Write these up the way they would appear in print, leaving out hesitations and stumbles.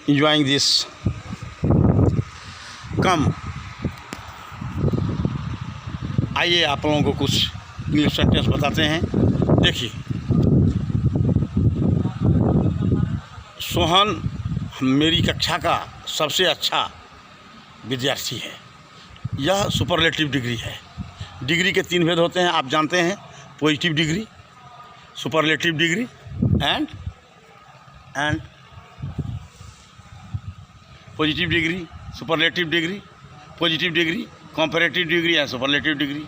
enjoying this. Come, आइए आप लोगों को कुछ इंग्लिश सेंटेंस बताते हैं। देखिए, सोहन मेरी कक्षा का सबसे अच्छा विद्यार्थी है। यह सुपरलेटिव डिग्री है। डिग्री के 3 भेद होते हैं, आप जानते हैं। Positive degree, superlative degree and positive degree, superlative degree, positive degree, comparative degree and superlative degree.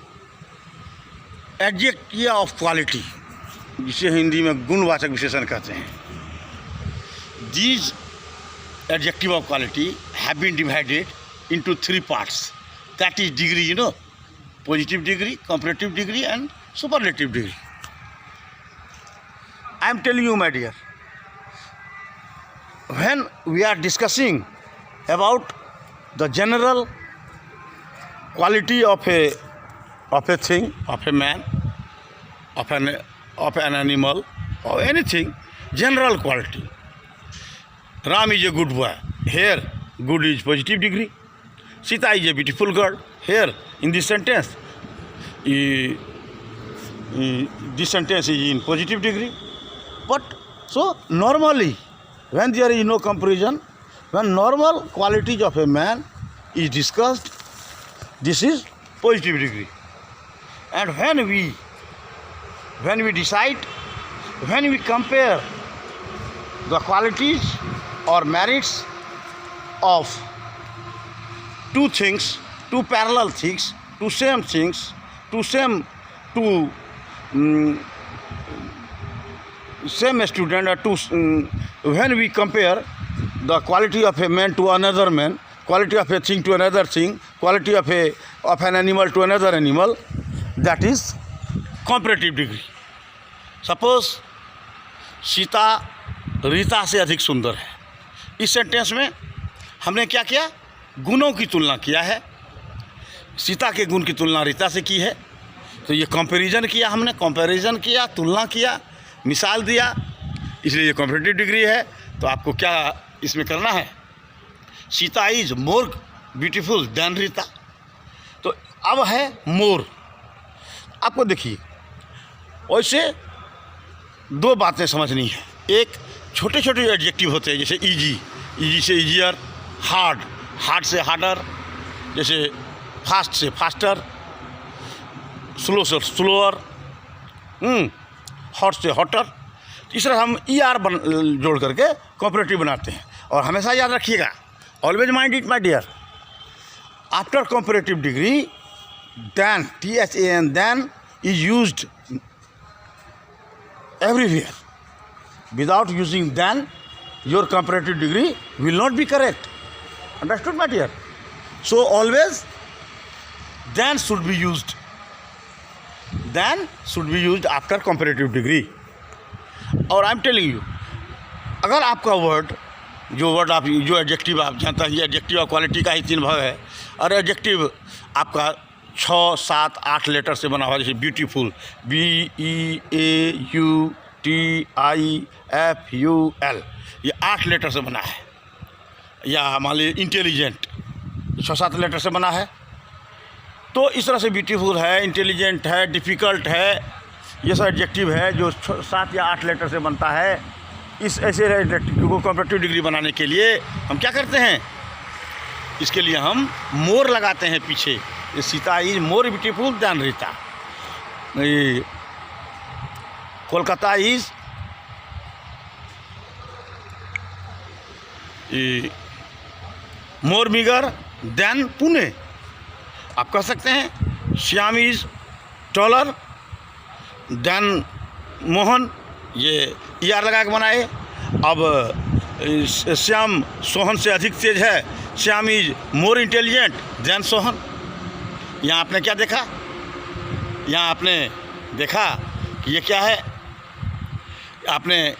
Adjective of quality, जिसे हिंदी में गुणवाचक विशेषण कहते हैं। These adjective of quality have been divided into 3 parts. That is degree, positive degree, comparative degree and superlative degree. I am telling you, my dear, when we are discussing about the general quality of a thing, of a man, of an animal, or anything, general quality. Ram is a good boy. Here, good is positive degree. Sita is a beautiful girl. Here, in this sentence, this sentence is in positive degree. But so normally, when there is no comparison, when normal qualities of a man is discussed, this is positive degree. And when we decide, when we compare the qualities or merits of two things, two parallel things, two same things, same student, or when we compare the quality of a man to another man, quality of a thing to another thing, quality of an animal to another animal, that is comparative degree. Suppose Sita Rita से अधिक सुंदर है। इस sentence में हमने क्या किया? गुणों की तुलना किया है। सीता के गुण की तुलना रीता से की है, तो ये कंपैरिजन किया हमने, कंपैरिजन किया, तुलना किया, मिसाल दिया, इसलिए ये कंपैरेटिव डिग्री है। तो आपको क्या इसमें करना है? Sita is more beautiful then Rita. तो अब है मोर। आपको देखिए, वैसे 2 बातें समझनी है। एक, छोटे छोटे एडजेक्टिव होते हैं, जैसे इजी से इजियर, हार्ड से हार्डर, जैसे फास्ट से फास्टर, स्लो से स्लोअर, हॉट से हॉटर। इस तरह हम जोड़ करके कॉपरेटिव बनाते हैं। और हमेशा याद रखिएगा, always mind it my dear, after comparative degree than, THAN, than is used everywhere. Without using then, your comparative degree will not be correct. Understood, my dear? So always then should be used. Then should be used after comparative degree. और I'm telling you, अगर आपका word, जो adjective आप जानता है, ये adjective और quality का ही 3 भाग है। और एडजेक्टिव आपका 6, 7, 8 लेटर से बना हुआ, जैसे ब्यूटीफुल, BEAUTIFUL, ये 8 लेटर से बना है। या मान लीजिए इंटेलिजेंट 6-7 लेटर से बना है। तो इस तरह से ब्यूटीफुल है, इंटेलिजेंट है, डिफ़िकल्ट है, ये सब एडजेक्टिव है जो 7 या 8 लेटर से बनता है। इस ऐसे एडजेक्टिव को कंपैरेटिव डिग्री बनाने के लिए हम क्या करते हैं? इसके लिए हम मोर लगाते हैं पीछे। Sita is more beautiful then Rita. Kolkata is more bigger than Pune. आप कह सकते हैं Shyam is taller than Mohan. ये ER लगा के बनाए। अब श्याम सोहन से अधिक तेज है। Shyam is more intelligent then Sohan. यहाँ आपने क्या देखा? यहाँ आपने देखा कि ये क्या है? आपने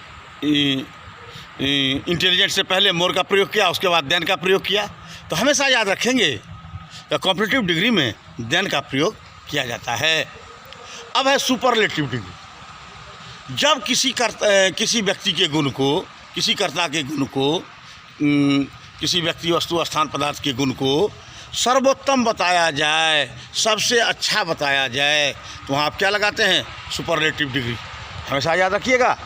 इंटेलिजेंट से पहले मोर का प्रयोग किया, उसके बाद देन का प्रयोग किया। तो हमेशा याद रखेंगे कि कॉम्पिटिटिव डिग्री में देन का प्रयोग किया जाता है। अब है सुपरलेटिव डिग्री। जब किसी व्यक्ति के गुण को, किसी कर्ता के गुण को किसी व्यक्ति, वस्तु, स्थान, पदार्थ के गुण को सर्वोत्तम बताया जाए, सबसे अच्छा बताया जाए, तो वहाँ आप क्या लगाते हैं? Superlative degree. हमेशा याद रखिएगा,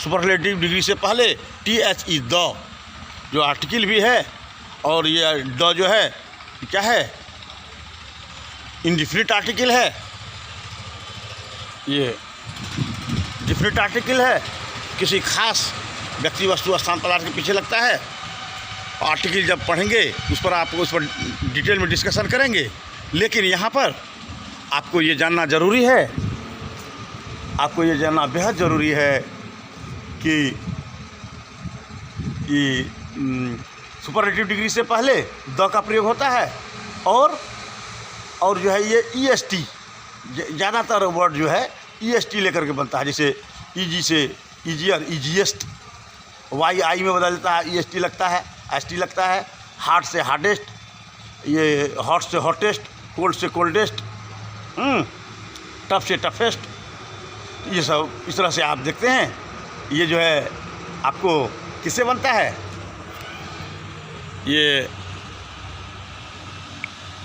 सुपरलेटिव डिग्री से पहले THE द जो आर्टिकल भी है, और ये द जो है क्या है? इंडिफिनिट आर्टिकल है, ये डिफिनिट आर्टिकल है, किसी खास व्यक्ति, वस्तु, स्थान, पदार्थ के पीछे लगता है। आर्टिकल जब पढ़ेंगे उस पर डिटेल में डिस्कशन करेंगे, लेकिन यहाँ पर आपको ये जानना ज़रूरी है, आपको ये जानना बेहद ज़रूरी है कि सुपरलेटिव डिग्री से पहले द का प्रयोग होता है, और जो है ये EST, ज़्यादातर वर्ड जो है EST लेकर के बनता है, जैसे ईजी से ईजियर, ईजीएस्ट, YI में बदल देता है, EST लगता है, ST लगता है, हार्ड से हार्डेस्ट, ये हॉट से हॉटेस्ट, कोल्ड से कोल्डेस्ट, टफ से टफेस्ट, ये सब इस तरह से आप देखते हैं। ये जो है आपको किससे बनता है? ये